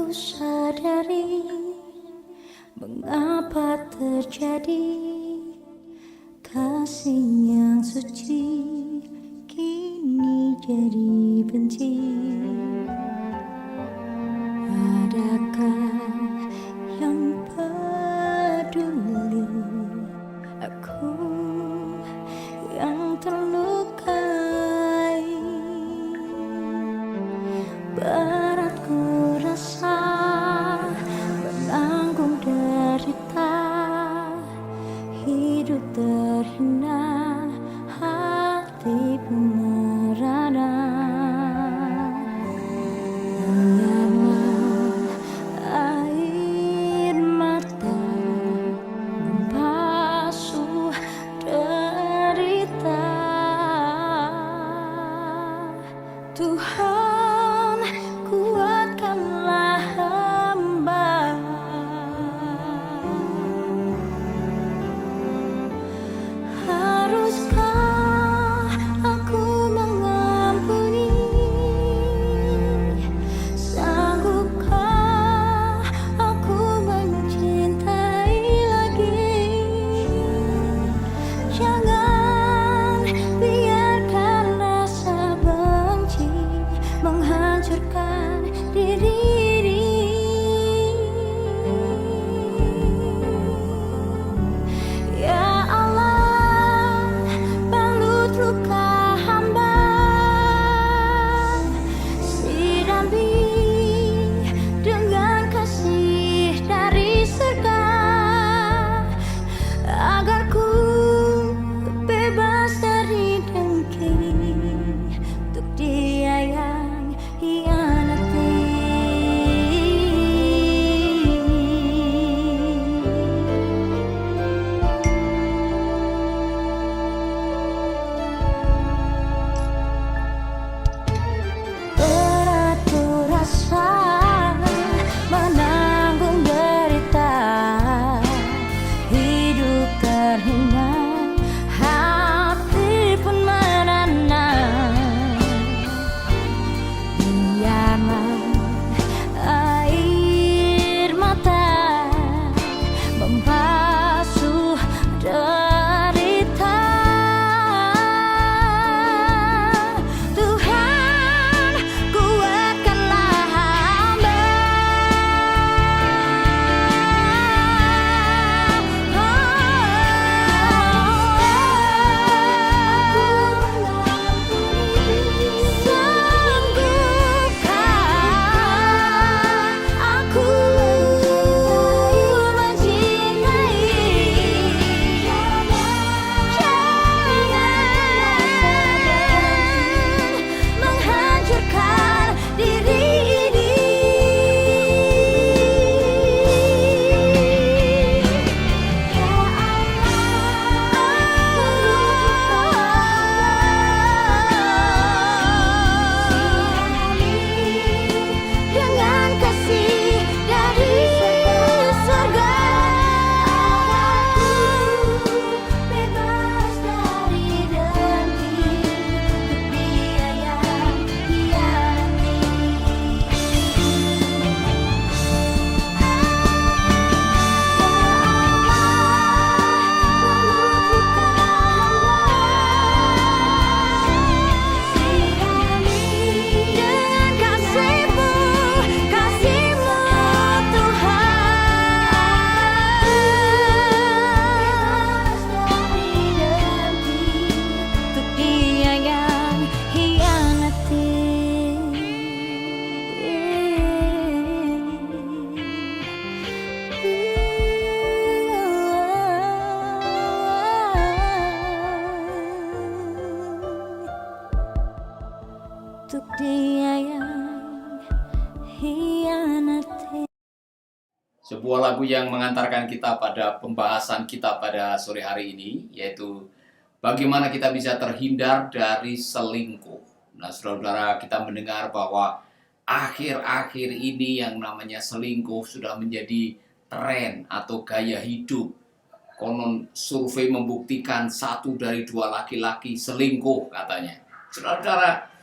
ku sadari mengapa terjadi kasih yang suci kini jadi benci. Adakah yang peduli aku yang terlukai? Berat ku rasa menanggung derita, hidup terhina, hati pun merana. Biarlah air mata membasuh derita. Tuhan, kuatkanlah hamba. Haruskah aku mengampuni? Sanggupkah aku mencintai lagi? Jangan biarkan rasa benci menghancurkan diri. Ya Allah, balut luka hamba, sirami dengan kasih dari surga, agar ku bebas dari dengki untuk dia yang hianati. Berat ku rasa menanggung derita, hidup terhina, hati pun merana. Biarlah air mata membasuh derita. Tuhan, kuatkanlah hamba. Sanggupkah aku mencintai? Jangan menghancurkan diri ini. Ya dengan kasih dari surga, aku bebas dari dengki untuk dia yang hianati. Dengan kasih-Mu, kasih-Mu Tuhan, bebas dari dengki untuk dia yang hianati. Untuk dia yang hianati. Sebuah lagu yang mengantarkan kita pada pembahasan kita pada sore hari ini, yaitu bagaimana kita bisa terhindar dari selingkuh. Nah, saudara-saudara, kita mendengar bahwa akhir-akhir ini yang namanya selingkuh sudah menjadi tren atau gaya hidup. Konon survei membuktikan 1 dari 2 laki-laki selingkuh katanya. Saudara-saudara,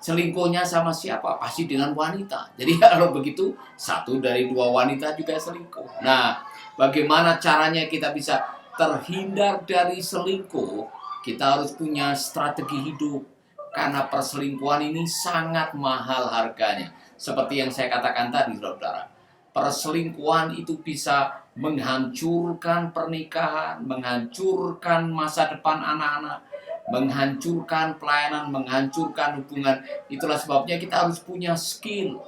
Selingkuhnya sama siapa? Pasti dengan wanita. Jadi kalau begitu, satu dari dua wanita juga selingkuh. Nah, bagaimana caranya kita bisa terhindar dari selingkuh? Kita harus punya strategi hidup. Karena perselingkuhan ini sangat mahal harganya. Seperti yang saya katakan tadi, saudara. Perselingkuhan itu bisa menghancurkan pernikahan, menghancurkan masa depan anak-anak, menghancurkan pelayanan, menghancurkan hubungan. Itulah sebabnya kita harus punya skill.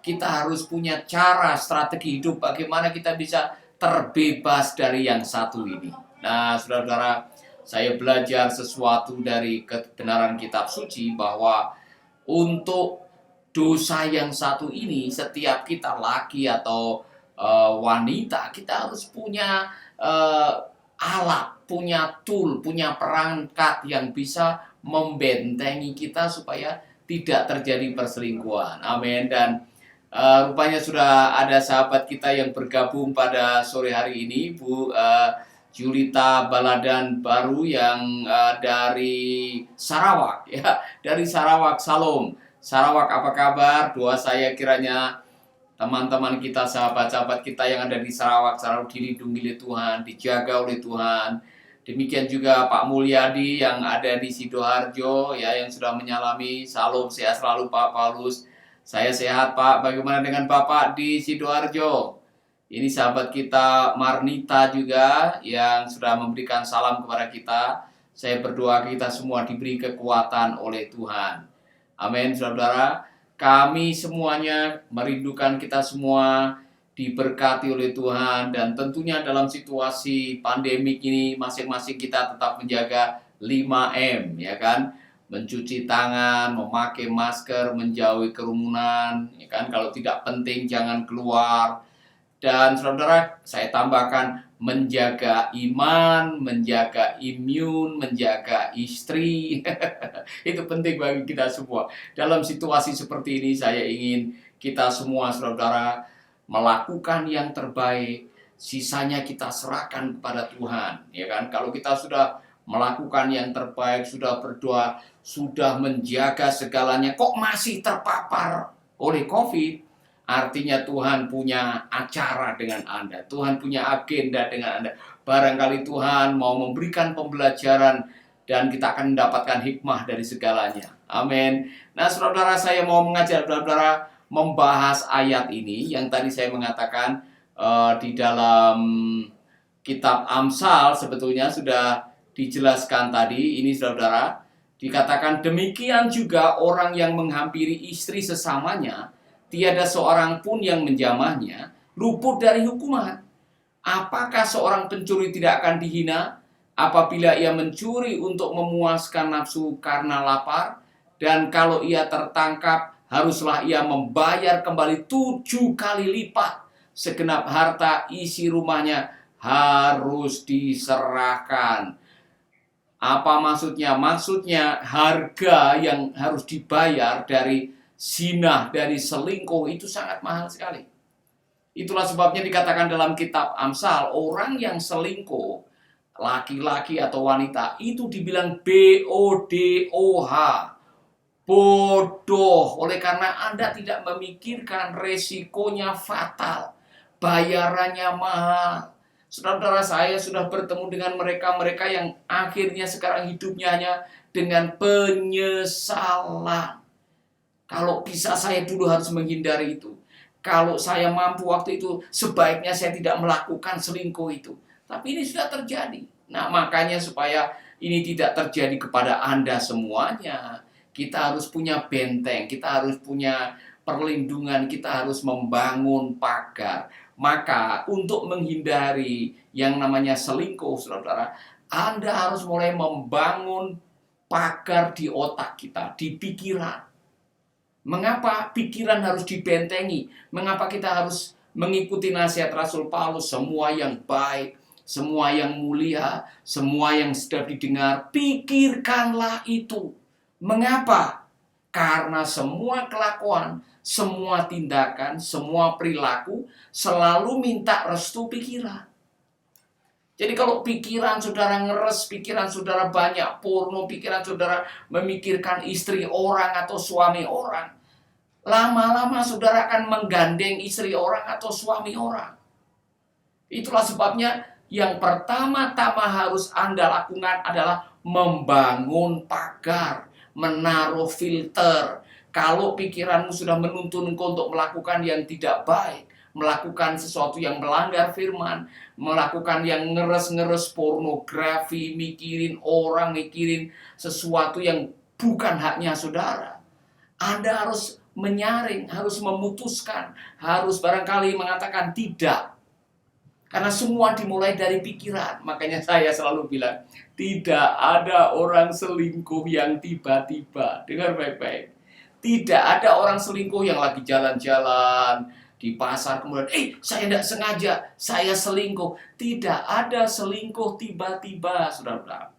Kita harus punya cara, strategi hidup bagaimana kita bisa terbebas dari yang satu ini. Nah, saudara-saudara, saya belajar sesuatu dari kebenaran kitab suci bahwa untuk dosa yang satu ini, setiap kita laki atau wanita, kita harus punya alat, punya tool, punya perangkat yang bisa membentengi kita supaya tidak terjadi perselingkuhan. Amin. Dan rupanya sudah ada sahabat kita yang bergabung pada sore hari ini, Bu Julita Baladan Baru yang dari Sarawak, ya, dari Sarawak. Salam. Sarawak, apa kabar? Doa saya kiranya teman-teman kita, sahabat-sahabat kita yang ada di Sarawak selalu dilindungi oleh Tuhan, dijaga oleh Tuhan. Demikian juga Pak Mulyadi yang ada di Sidoarjo, ya, yang sudah menyalami. Salam, sehat selalu Pak Paulus. Saya sehat Pak. Bagaimana dengan Bapak di Sidoarjo? Ini sahabat kita Marnita juga yang sudah memberikan salam kepada kita. Saya berdoa kita semua diberi kekuatan oleh Tuhan. Amin, saudara. Kami semuanya merindukan kita semua diberkati oleh Tuhan, dan tentunya dalam situasi pandemik ini masing-masing kita tetap menjaga 5M, ya kan? Mencuci tangan, memakai masker, menjauhi kerumunan, ya kan? Kalau tidak penting jangan keluar. Dan saudara, saya tambahkan menjaga iman, menjaga imun, menjaga istri. Itu penting bagi kita semua. Dalam situasi seperti ini, saya ingin kita semua, saudara, melakukan yang terbaik. Sisanya kita serahkan kepada Tuhan. Ya kan? Kalau kita sudah melakukan yang terbaik, sudah berdoa, sudah menjaga segalanya, kok masih terpapar oleh COVID? Artinya Tuhan punya acara dengan Anda. Tuhan punya agenda dengan Anda. Barangkali Tuhan mau memberikan pembelajaran dan kita akan mendapatkan hikmah dari segalanya. Amin. Nah, saudara, saya mau mengajak saudara membahas ayat ini yang tadi saya mengatakan di dalam kitab Amsal sebetulnya sudah dijelaskan tadi. Ini saudara, dikatakan demikian juga orang yang menghampiri istri sesamanya, tiada seorang pun yang menjamahnya, luput dari hukuman. Apakah seorang pencuri tidak akan dihina apabila ia mencuri untuk memuaskan nafsu karena lapar? Dan kalau ia tertangkap, haruslah ia membayar kembali 7 kali lipat. Segenap harta isi rumahnya harus diserahkan. Apa maksudnya? Maksudnya harga yang harus dibayar dari zina, dari selingkuh itu sangat mahal sekali. Itulah sebabnya dikatakan dalam kitab Amsal, orang yang selingkuh, laki-laki atau wanita, itu dibilang BODOH, bodoh. Oleh karena Anda tidak memikirkan resikonya fatal, bayarannya mahal. Saudara-saudara, saya sudah bertemu dengan mereka yang akhirnya sekarang hidupnya hanya dengan penyesalan. Kalau bisa saya dulu harus menghindari itu. Kalau saya mampu waktu itu, sebaiknya saya tidak melakukan selingkuh itu. Tapi ini sudah terjadi. Nah, makanya supaya ini tidak terjadi kepada Anda semuanya, kita harus punya benteng, kita harus punya perlindungan, kita harus membangun pagar. Maka untuk menghindari yang namanya selingkuh, saudara, Anda harus mulai membangun pagar di otak kita, di pikiran. Mengapa pikiran harus dibentengi? Mengapa kita harus mengikuti nasihat Rasul Paulus? Semua yang baik, semua yang mulia, semua yang sedap didengar, pikirkanlah itu. Mengapa? Karena semua kelakuan, semua tindakan, semua perilaku selalu minta restu pikiran. Jadi kalau pikiran saudara ngeres, pikiran saudara banyak porno, pikiran saudara memikirkan istri orang atau suami orang, lama-lama saudara akan menggandeng istri orang atau suami orang. Itulah sebabnya yang pertama-tama harus Anda lakukan adalah membangun pagar, menaruh filter. Kalau pikiranmu sudah menuntun engkau untuk melakukan yang tidak baik, melakukan sesuatu yang melanggar firman, melakukan yang ngeres-ngeres pornografi, mikirin orang, mikirin sesuatu yang bukan haknya saudara, Anda harus menyaring, harus memutuskan, harus barangkali mengatakan tidak. Karena semua dimulai dari pikiran. Makanya saya selalu bilang, tidak ada orang selingkuh yang tiba-tiba. Dengar baik-baik. Tidak ada orang selingkuh yang lagi jalan-jalan di pasar kemudian, saya tidak sengaja, saya selingkuh. Tidak ada selingkuh tiba-tiba, saudara.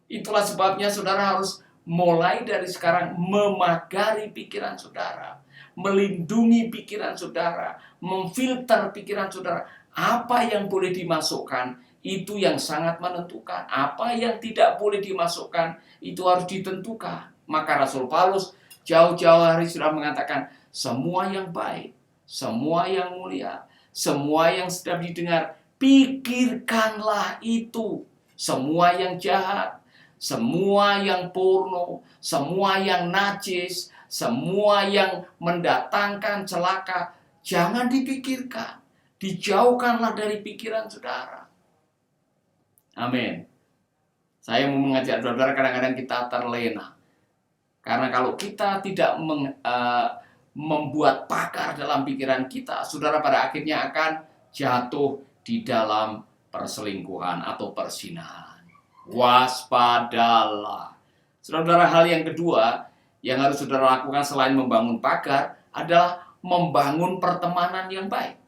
Itulah sebabnya saudara harus mulai dari sekarang memagari pikiran saudara, melindungi pikiran saudara, memfilter pikiran saudara. Apa yang boleh dimasukkan, itu yang sangat menentukan. Apa yang tidak boleh dimasukkan, itu harus ditentukan. Maka Rasul Paulus jauh-jauh hari sudah mengatakan, semua yang baik, semua yang mulia, semua yang sedap didengar, pikirkanlah itu. Semua yang jahat, semua yang porno, semua yang najis, semua yang mendatangkan celaka, jangan dipikirkan. Dijauhkanlah dari pikiran saudara. Amin. Saya mau mengajak saudara, kadang-kadang kita terlena. Karena kalau kita tidak membuat pagar dalam pikiran kita, saudara pada akhirnya akan jatuh di dalam perselingkuhan atau perzinahan. Waspadalah. Saudara, hal yang kedua yang harus saudara lakukan selain membangun pagar adalah membangun pertemanan yang baik.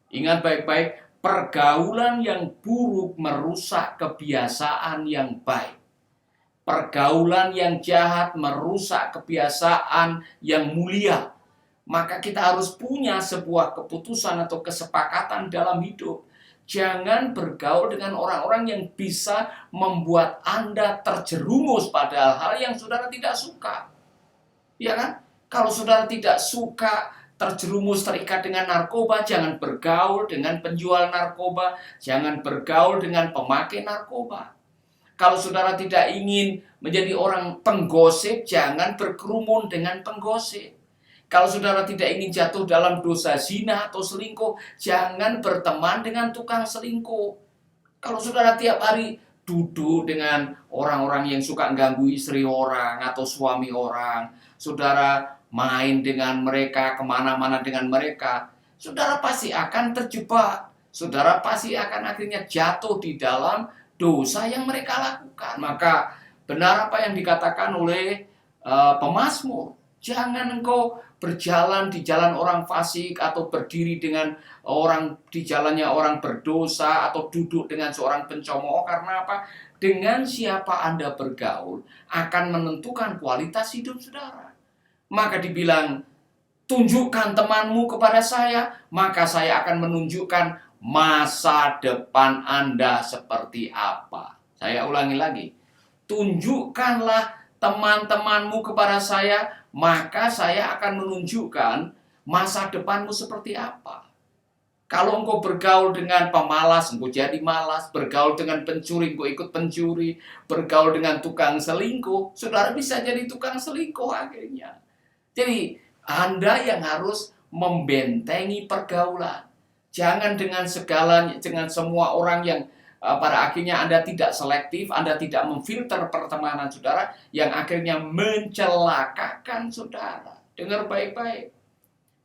Ingat baik-baik, pergaulan yang buruk merusak kebiasaan yang baik. Pergaulan yang jahat merusak kebiasaan yang mulia. Maka kita harus punya sebuah keputusan atau kesepakatan dalam hidup. Jangan bergaul dengan orang-orang yang bisa membuat Anda terjerumus pada hal yang saudara tidak suka. Ya kan? Kalau saudara tidak suka terjerumus terikat dengan narkoba, jangan bergaul dengan penjual narkoba, jangan bergaul dengan pemakai narkoba. Kalau saudara tidak ingin menjadi orang penggosip, jangan berkerumun dengan penggosip. Kalau saudara tidak ingin jatuh dalam dosa zina atau selingkuh, jangan berteman dengan tukang selingkuh. Kalau saudara tiap hari duduk dengan orang-orang yang suka ganggu istri orang atau suami orang, saudara main dengan mereka, kemana-mana dengan mereka, saudara pasti akan terjebak. Saudara pasti akan akhirnya jatuh di dalam dosa yang mereka lakukan. Maka benar apa yang dikatakan oleh pemazmur. Jangan engkau berjalan di jalan orang fasik atau berdiri dengan orang di jalannya orang berdosa atau duduk dengan seorang pencemooh. Karena apa? Dengan siapa Anda bergaul akan menentukan kualitas hidup saudara. Maka dibilang, tunjukkan temanmu kepada saya, maka saya akan menunjukkan masa depan Anda seperti apa. Saya ulangi lagi. Tunjukkanlah teman-temanmu kepada saya, maka saya akan menunjukkan masa depanmu seperti apa. Kalau engkau bergaul dengan pemalas, engkau jadi malas. Bergaul dengan pencuri, engkau ikut pencuri. Bergaul dengan tukang selingkuh, saudara bisa jadi tukang selingkuh akhirnya. Jadi, Anda yang harus membentengi pergaulan. Jangan dengan semua orang yang pada akhirnya Anda tidak selektif, Anda tidak memfilter pertemanan saudara, yang akhirnya mencelakakan saudara. Dengar baik-baik.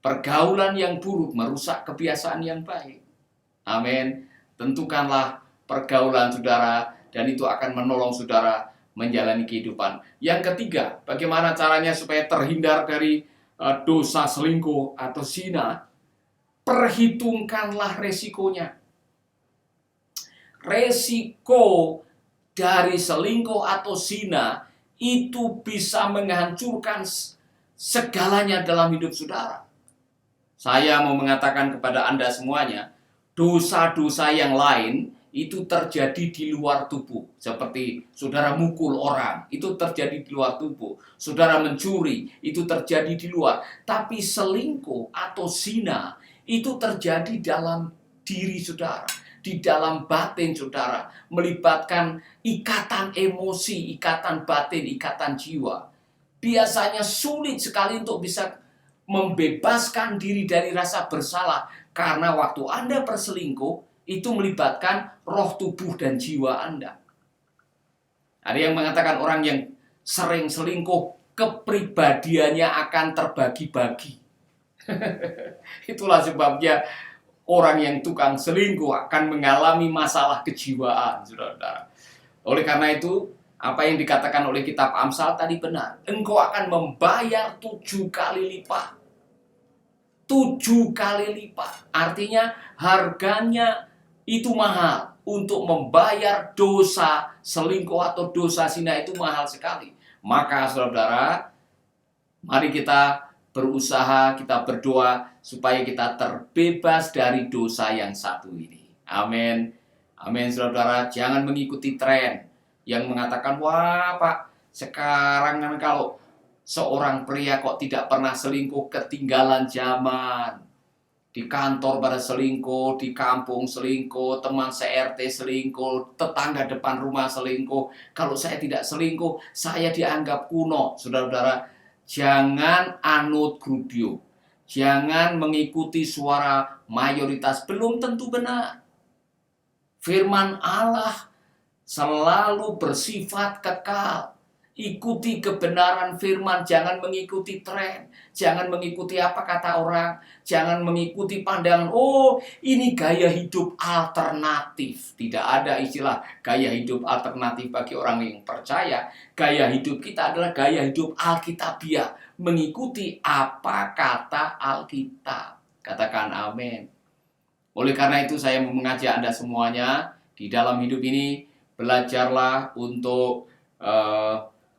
Pergaulan yang buruk merusak kebiasaan yang baik. Amin. Tentukanlah pergaulan saudara, dan itu akan menolong saudara menjalani kehidupan. Yang ketiga, bagaimana caranya supaya terhindar dari dosa selingkuh atau zina? Perhitungkanlah resikonya. Resiko dari selingkuh atau zina itu bisa menghancurkan segalanya dalam hidup saudara. Saya mau mengatakan kepada Anda semuanya, dosa-dosa yang lain itu terjadi di luar tubuh. Seperti saudara mukul orang, itu terjadi di luar tubuh. Saudara mencuri, itu terjadi di luar. Tapi selingkuh atau zina, itu terjadi dalam diri saudara, di dalam batin saudara, melibatkan ikatan emosi, ikatan batin, ikatan jiwa. Biasanya sulit sekali untuk bisa membebaskan diri dari rasa bersalah, karena waktu Anda berselingkuh, itu melibatkan roh, tubuh, dan jiwa Anda. Ada yang mengatakan orang yang sering selingkuh, kepribadiannya akan terbagi-bagi. Itulah sebabnya orang yang tukang selingkuh akan mengalami masalah kejiwaan, saudara-saudara. Oleh karena itu, apa yang dikatakan oleh kitab Amsal tadi benar. Engkau akan membayar 7 kali lipat. 7 kali lipat. Artinya harganya itu mahal. Untuk membayar dosa selingkuh atau dosa zina itu mahal sekali. Maka saudara, mari kita berusaha, kita berdoa supaya kita terbebas dari dosa yang satu ini. Amin. Amin, saudara. Jangan mengikuti tren yang mengatakan, wah Pak, sekarang kan kalau seorang pria kok tidak pernah selingkuh, ketinggalan zaman. Di kantor pada selingkuh, di kampung selingkuh, teman se-RT selingkuh, tetangga depan rumah selingkuh. Kalau saya tidak selingkuh, saya dianggap kuno. Saudara-saudara, jangan anut grup dio. Jangan mengikuti suara mayoritas. Belum tentu benar. Firman Allah selalu bersifat kekal. Ikuti kebenaran firman, jangan mengikuti tren, jangan mengikuti apa kata orang, jangan mengikuti pandangan, oh ini gaya hidup alternatif. Tidak ada istilah gaya hidup alternatif bagi orang yang percaya. Gaya hidup kita adalah gaya hidup Alkitabiah, mengikuti apa kata Alkitab. Katakan amin. Oleh karena itu saya mengajak Anda semuanya di dalam hidup ini, belajarlah untuk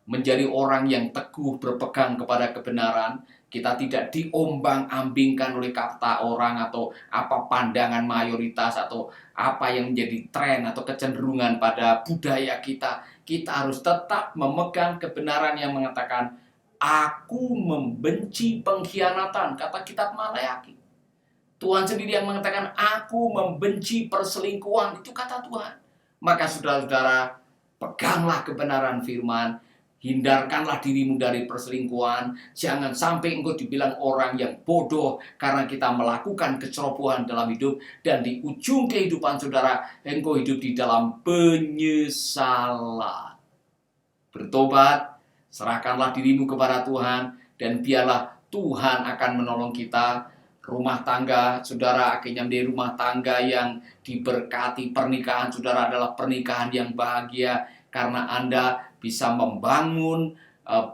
menjadi orang yang teguh berpegang kepada kebenaran. Kita tidak diombang-ambingkan oleh kata orang atau apa pandangan mayoritas atau apa yang menjadi tren atau kecenderungan pada budaya kita. Kita harus tetap memegang kebenaran yang mengatakan, aku membenci pengkhianatan, kata kitab Maleakhi. Tuhan sendiri yang mengatakan, aku membenci perselingkuhan, itu kata Tuhan. Maka saudara-saudara, peganglah kebenaran firman. Hindarkanlah dirimu dari perselingkuhan. Jangan sampai engkau dibilang orang yang bodoh karena kita melakukan kecerobohan dalam hidup. Dan di ujung kehidupan saudara, engkau hidup di dalam penyesalan. Bertobat, serahkanlah dirimu kepada Tuhan, dan biarlah Tuhan akan menolong kita. Rumah tangga saudara akhirnya menjadi rumah tangga yang diberkati. Pernikahan saudara adalah pernikahan yang bahagia, karena Anda bisa membangun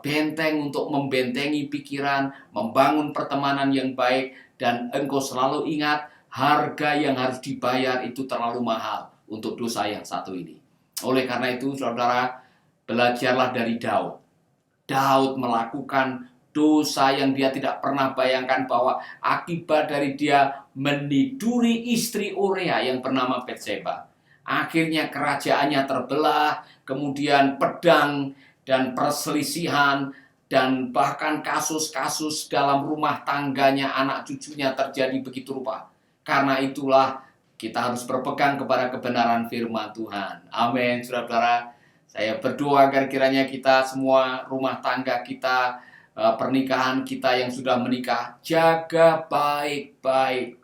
benteng untuk membentengi pikiran, membangun pertemanan yang baik, dan engkau selalu ingat harga yang harus dibayar itu terlalu mahal untuk dosa yang satu ini. Oleh karena itu, saudara, belajarlah dari Daud. Daud melakukan dosa yang dia tidak pernah bayangkan, bahwa akibat dari dia meniduri istri Uria yang bernama Betseba. Akhirnya kerajaannya terbelah, kemudian pedang dan perselisihan, dan bahkan kasus-kasus dalam rumah tangganya, anak cucunya terjadi begitu rupa. Karena itulah kita harus berpegang kepada kebenaran firman Tuhan. Amin, saudara-saudara. Saya berdoa agar kiranya kita semua, rumah tangga kita, pernikahan kita yang sudah menikah, jaga baik-baik.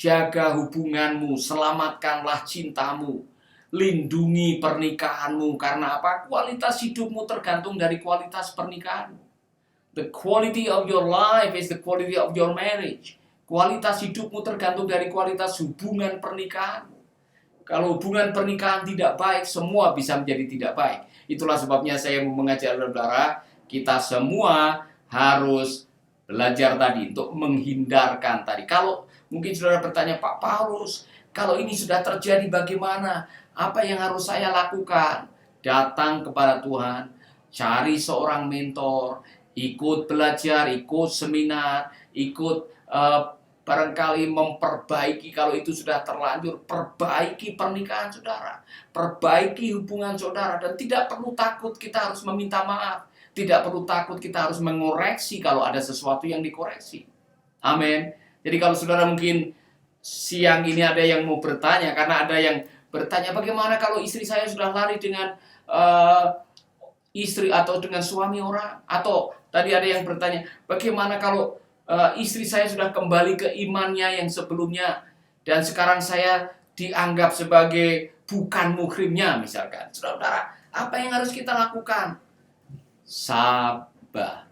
Jaga hubunganmu, selamatkanlah cintamu, lindungi pernikahanmu. Karena apa? Kualitas hidupmu tergantung dari kualitas pernikahanmu. The quality of your life is the quality of your marriage. Kualitas hidupmu tergantung dari kualitas hubungan pernikahanmu. Kalau hubungan pernikahan tidak baik, semua bisa menjadi tidak baik. Itulah sebabnya saya mau mengajak saudara, kita semua harus belajar tadi untuk menghindarkan tadi. Kalau mungkin saudara bertanya, Pak Paulus, kalau ini sudah terjadi bagaimana? Apa yang harus saya lakukan? Datang kepada Tuhan, cari seorang mentor, ikut belajar, ikut seminar, ikut barangkali memperbaiki kalau itu sudah terlanjur, perbaiki pernikahan saudara, perbaiki hubungan saudara, dan tidak perlu takut kita harus meminta maaf, tidak perlu takut kita harus mengoreksi kalau ada sesuatu yang dikoreksi. Amin. Jadi kalau saudara mungkin siang ini ada yang mau bertanya, karena ada yang bertanya bagaimana kalau istri saya sudah lari dengan istri atau dengan suami orang, atau tadi ada yang bertanya bagaimana kalau istri saya sudah kembali ke imannya yang sebelumnya dan sekarang saya dianggap sebagai bukan muhrimnya misalkan. Saudara, apa yang harus kita lakukan? Sabar.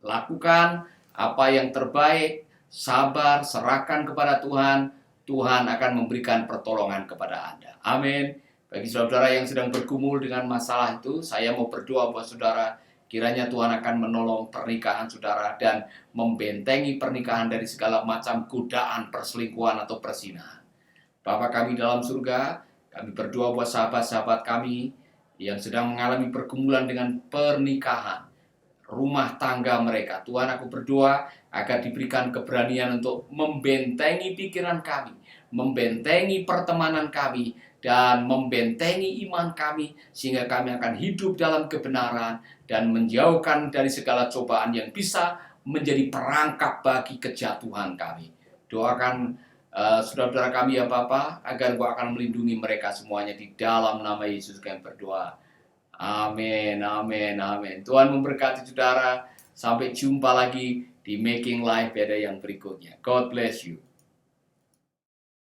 Lakukan apa yang terbaik, sabar, serahkan kepada Tuhan. Tuhan akan memberikan pertolongan kepada Anda. Amin. Bagi saudara yang sedang bergumul dengan masalah itu, saya mau berdoa buat saudara. Kiranya Tuhan akan menolong pernikahan saudara dan membentengi pernikahan dari segala macam godaan perselingkuhan atau perzinahan. Bapa kami dalam surga, kami berdoa buat sahabat-sahabat kami yang sedang mengalami pergumulan dengan pernikahan, rumah tangga mereka. Tuhan, aku berdoa agar diberikan keberanian untuk membentengi pikiran kami, membentengi pertemanan kami, dan membentengi iman kami, sehingga kami akan hidup dalam kebenaran dan menjauhkan dari segala cobaan yang bisa menjadi perangkap bagi kejatuhan kami. Doakan saudara-saudara kami ya Bapa, agar Engkau akan melindungi mereka semuanya di dalam nama Yesus kami berdoa. Amin, amin, amin. Tuhan memberkati saudara. Sampai jumpa lagi di Making Life Better yang berikutnya. God bless you.